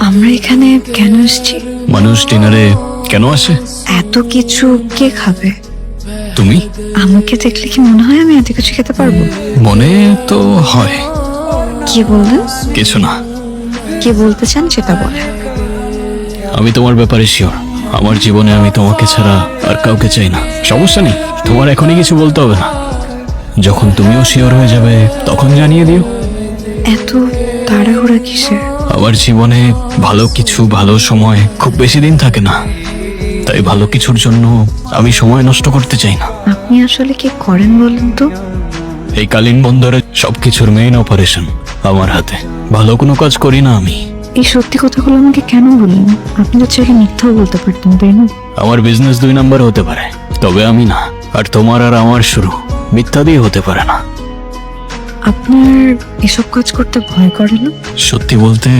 আমরা এখানে কেন এসেছি? মানুষ ডিনারে কেন আসে? এত কিছু কে খাবে? তুমি? আমাকে দেখলে কি মনে হয় আমি এত কিছু খেতে পারবো? মনে তো হয়। কি বললেন? কিছু না। কি বলতে চান সেটা বলে। আমি তোমার ব্যাপারে শিওর। আমার জীবনে আমি তোমাকে ছাড়া আর কাউকে চাই না। সমস্যা নেই, তোমার এখনই কিছু বলতে হবে না। যখন তুমিও শিওর হয়ে যাবে তখন জানিয়ে দিও। এত তাড়াহুড়া কিসের? আমার জীবনে ভালো কিছু, ভালো সময় খুব বেশি দিন থাকে না, তাই ভালো কিছুর জন্য আমি সময় নষ্ট করতে চাই না। আপনি আসলে কি করেন বলেন তো? এই কালীন বন্দরে সবকিছুর মেইন অপারেশন আমার হাতে। ভালো কোনো কাজ করি না আমি। এই সত্যি কথাগুলো আমাকে কেন বললেন? আপনি তো চাইলে মিথ্যাও বলতে পারতেন, তাই না? আমার বিজনেস 2 নাম্বার হতে পারে, তবে আমি না। আর তোমার আর আমার শুরু মিথ্যা দিয়ে হতে পারে না। আপনার এসব কাজ করতে ভয় করে না? সত্যি বলতে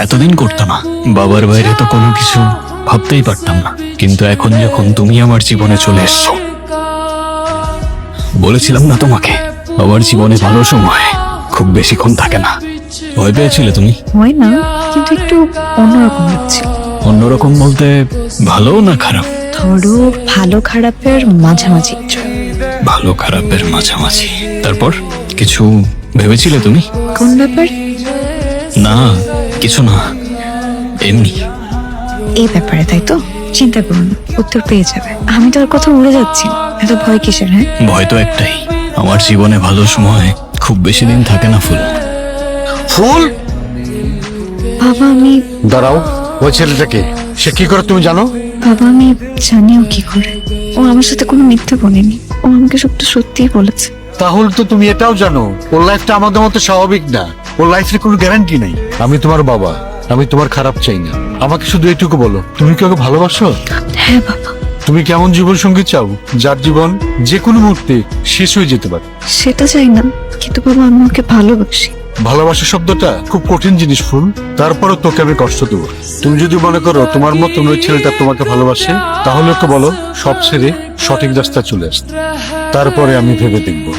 এতদিন করতো না। বাবার বাইরে তো কোনো কিছু ভাবতেই পারতাম না, কিন্তু এখন যখন তুমি আমার জীবনে চলে এসছো, বলেছিলাম না তোমাকে আমার জীবনে ভালো সময় খুব বেশিক্ষণ থাকে না। ভয় পেয়েছিলে তুমি? হয় না, কিন্তু একটু অন্যরকম লাগছে। অন্যরকম বলতে ভালো না খারাপ? ধরো ভালো খারাপের মাঝামাঝি কিছু। ভালো খারাপের মাঝামাঝি। তারপর কিছু ভেবেছিলে তুমি? কোন ব্যাপার? না, কিছু না, এমনি। এই ব্যাপারে, তাই তো? চিন্তা করুন না, উত্তর পেয়ে যাবে। আমি তো আর কথা উড়ে যাচ্ছি না। এত ভয় কিসের? হ্যাঁ, ভয় তো একটাই, আমার জীবনে ভালো সময় খুব বেশি দিন থাকে না। ফুল ফুল, বাবা আমি দাঁড়াও। ওই ছেলেটাকে, সে কি করে তুমি জানো? বাবা আমি জানিও কি করে। ও আমার সাথে কোনো মিথ্যে বলেনি, ও আমাকে সবটা সত্যিই বলেছে। তাহলে তো তুমি এটাও জানো ওর লাইফটা আমাদের মতো স্বাভাবিক না। ওর লাইফের কোনো গ্যারান্টি নেই। আমি তোমার বাবা, আমি তোমার খারাপ চাই না। আমাকে শুধু এইটুকু বলো, তুমি কি ওকে ভালোবাসো? হ্যাঁ বাবা। তুমি কেমন জীবন সঙ্গী চাও যার জীবন যে কোনো মুহূর্তে শেষ হয়ে যেতে পারে? সেটা চাই না, কিন্তু বাবা আমি ওকে ভালোবাসি। ভালোবাসা শব্দটা খুব কঠিন জিনিস ফুল, তারপরও তোকে আমি কষ্ট দেবো। তুমি যদি মনে করো তোমার মতন ওই ছেলেটা তোমাকে ভালোবাসে, তাহলে ওকে বলো সব ছেড়ে সঠিক রাস্তা চলে আসতে, তারপরে আমি ভেবে দেখবো।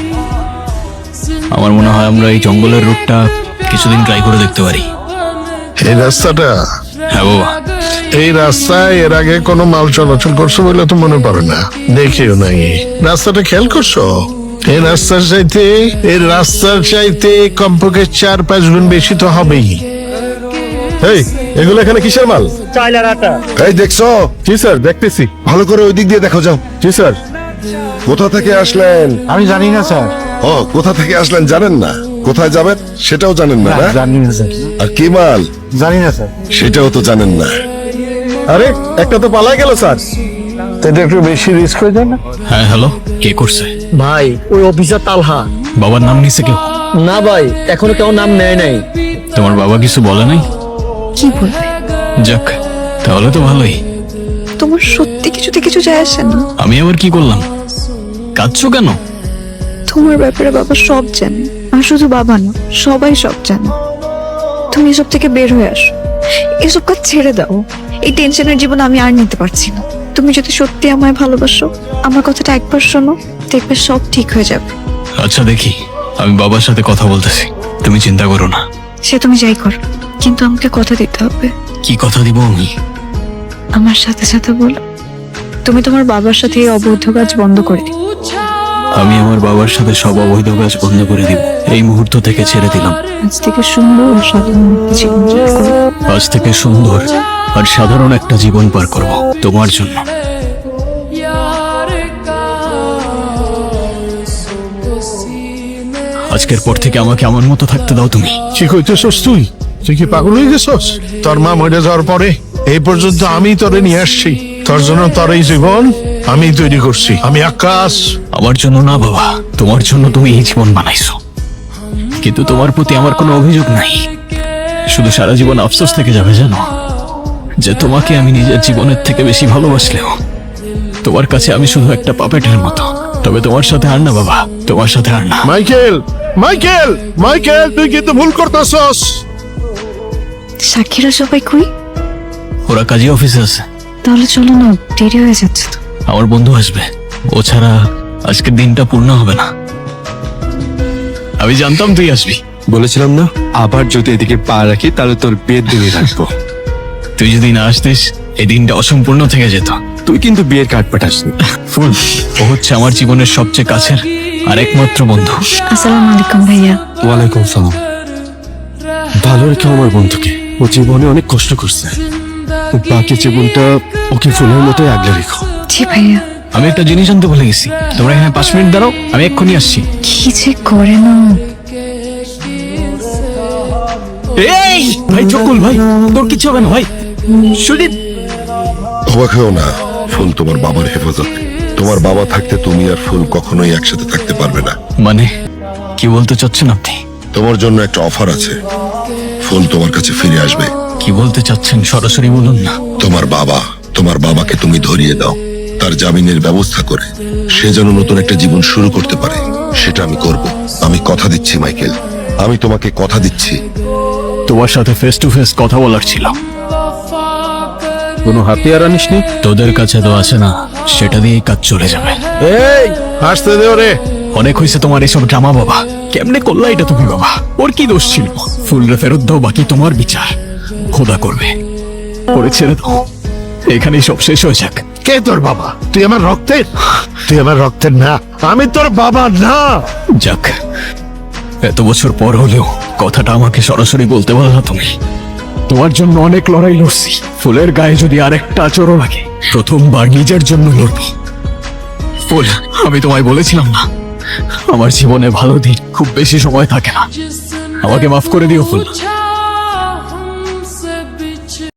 আমার মনে হয় আমরা এই জঙ্গলের রুটটা কিছুদিন ট্রাই করে দেখতে পারি। এই রাস্তাটা, হ্যাঁ বাবা। এই রাস্তায় এর আগে কোনো মাল চলাচল করছো বলে তো মনে পড়ে না, দেখিও নাই। রাস্তাটা খেয়াল করছো? এই রাস্তার চাইতে কমপক্ষে 4-5 গুণ বেশি তো হবেই। এই, এগুলো এখানে কিসের মাল? চাল আর আটা। এই দেখছো? জি স্যার, দেখতেছি। ভালো করে ওই দিক দিয়ে দেখো যাও। জি স্যার। কোথা থেকে আসলেন? আমি জানি না স্যার। ও, কোথা থেকে আসলেন জানেন না? কোথায় যাবেন সেটাও জানেন না? না? জানি না স্যার। আর কি মাল জানি না স্যার। সেটাও তো জানেন না। আরে একটা তো পালাই গেল স্যার। এটা একটু বেশি রিস্ক হয়ে যায় না? হ্যাঁ, হ্যালো, কে করছে? ভাই ওই অফিসার তালহা। বাবার নাম নিছে কেউ? না ভাই, এখনো কেউ নাম নেয় নাই। তোমার বাবা কিছু বলে নাই? কি বলবে? যাক, তাহলে তো ভালোই। তোমার সত্যি কিছুতে কিছু যায় আসে না। আমি আবার কি করলাম? কাঁদছো কেন? তোমার ব্যাপারে বাবা সব জানে, আর শুধু বাবা না, সবাই সব জানে। তুমি এসব থেকে বের হয়ে আসো, এসব কাজ ছেড়ে দাও। এই টেনশনের জীবন আমি আর নিতে পারছি না। তুমি যদি সত্যি আমায় ভালোবাসো, আমার কথাটা একবার শোনো, দেখবে সব ঠিক হয়ে যাবে। আচ্ছা দেখি, আমি বাবার সাথে কথা বলতেছি, তুমি চিন্তা করো না। সে তুমি যাই করো, কিন্তু আমাকে কথা দিতে হবে। কি কথা দিব আমি? আমার সাথে সাথে বলো, তুমি তোমার বাবার সাথে এই অবৈধ কাজ বন্ধ করে দিও। আমি আমার বাবার সাথে সব অবৈধ কাজ বন্ধ করে দিব। এই মুহূর্ত থেকে ছেড়ে দিলাম। আজ থেকে সুন্দর ও সাধারণ একটা জীবন যাপন করো। আজ থেকে সুন্দর আর সাধারণ একটা জীবন পার করব তোমার জন্য। আজকের পর থেকে আমাকে আমার মতো থাকতে দাও তুমি। কি কইতেছস তুই? তুই কি পাগল হয়ে গেছস? তোর মা মরে যাওয়ার পরে এই পর্যন্ত আমি তোরে নিয়ে আসছি। তোর জন্য তোর এই জীবন আমি তৈরি করছি। আমি আকাশ। আমার জন্য না বাবা, তোমার জন্য তুমি এই জীবন বানাইছো, কিন্তু তোমার প্রতি আমার কোনো অভিযোগ নাই। শুধু সারা জীবন আফসোস থেকে যাবে জানো, যে তোমাকে আমি নিজের জীবনের থেকে বেশি ভালোবাসলেও তোমার কাছে আমি শুধু একটা পাপেটের মতো। তবে তোমার সাথে আর না বাবা, তোমার সাথে আর না। মাইকেল, মাইকেল, মাইকেল, তুই কিন্তু ভুল করতেছস। সাক্ষীরা সবাই কই? ওরা কাজী অফিসে আছে। তাহলে চলো না, দেরি হয়ে যাচ্ছে তো। আমার বন্ধু আসবে, ও ছাড়া আজকের দিনটা পূর্ণ হবে না। আমি জানতাম তুই আসবি। বলেছিলাম না, আবার যদি এদিকে পা রাখি তাহলে তোর বেদ দিয়ে রাখবো। তুই যদি না আসতিস এই দিনটা অসম্পূর্ণ থেকে যেত। তুই কিন্তু বিয়ের কার্ড পাঠাসনি। ফুল, ও হচ্ছে আমার জীবনের সবচেয়ে কাছের আর একমাত্র বন্ধু। আসসালামু আলাইকুম ভাইয়া। ওয়ালাইকুম সালাম। ভালো রেখে আমার বন্ধুকে, ও জীবনে অনেক কষ্ট করছে, বাকি জীবনটা ওকে ফুলের মতোই আগলে রেখো। জি ভাইয়া। আমি একটা জিনিস আনতে ভুলে গেছি, তোমরা এখানে 5 মিনিট দাঁড়াও, আমি এক্ষুনি আসছি। কি যে করে না। এই ভাই চকুল ভাই, তোর কিছু হবে না ভাই। সুজিত, অবাক হও না, ফুল তোমার বাবার হেফাজতে। তোমার বাবা থাকতে তুমি আর ফুল কখনোই একসাথে থাকতে পারবে না। মানে কি বলতে চাচ্ছেন আপনি? তোমার জন্য একটা অফার আছে, ফুল তোমার কাছে ফিরে আসবে। কি বলতে চাচ্ছেন সরাসরি বলুন না। তোমার বাবাকে তুমি ধরিয়ে দাও, তার জামিনের ব্যবস্থা করে সে যেন নতুন একটা জীবন শুরু করতে পারে, সেটা আমি করব। আমি কথা দিচ্ছি মাইকেল, আমি তোমাকে কথা দিচ্ছি। তোমার সাথে ফেস টু ফেস কথা বলার ছিল। কোনো হাতিয়ার আনিসনি? তোদের কাছে তো আছে না, সেটা দিয়েই কাজ চলে যাবে। এই আসতে দে ওরে। অনেক হয়েছে তোমার এসব ড্রামা বাবা। কেমনে করলা এটা তুমি বাবা? ওর কি দোষ ছিল? ফুলরে ফেরত দাও, বাকি তোমার বিচার খোদা করবে। ওরে ছেড়ে দাও, এখানেই সব শেষ হয়ে যাক। কে তোর বাবা? তুই আমার রক্তের? তুই আমার রক্তের না, আমি তোর বাবা না। যাক, এত বছর পর হলেও কথাটা আমাকে সরাসরি বলতে পারলা তুমি। তোমার জন্য অনেক লড়াই লড়ছি, ফুলের গায়ে যদি আরেকটা আচরও লাগে প্রথমবার নিজের জন্য লড়বো। ফুল, আমি তোমায় বলেছিলাম না আমার জীবনে ভালো দিন খুব বেশি সময় থাকে না। আমাকে মাফ করে দিও ফুল।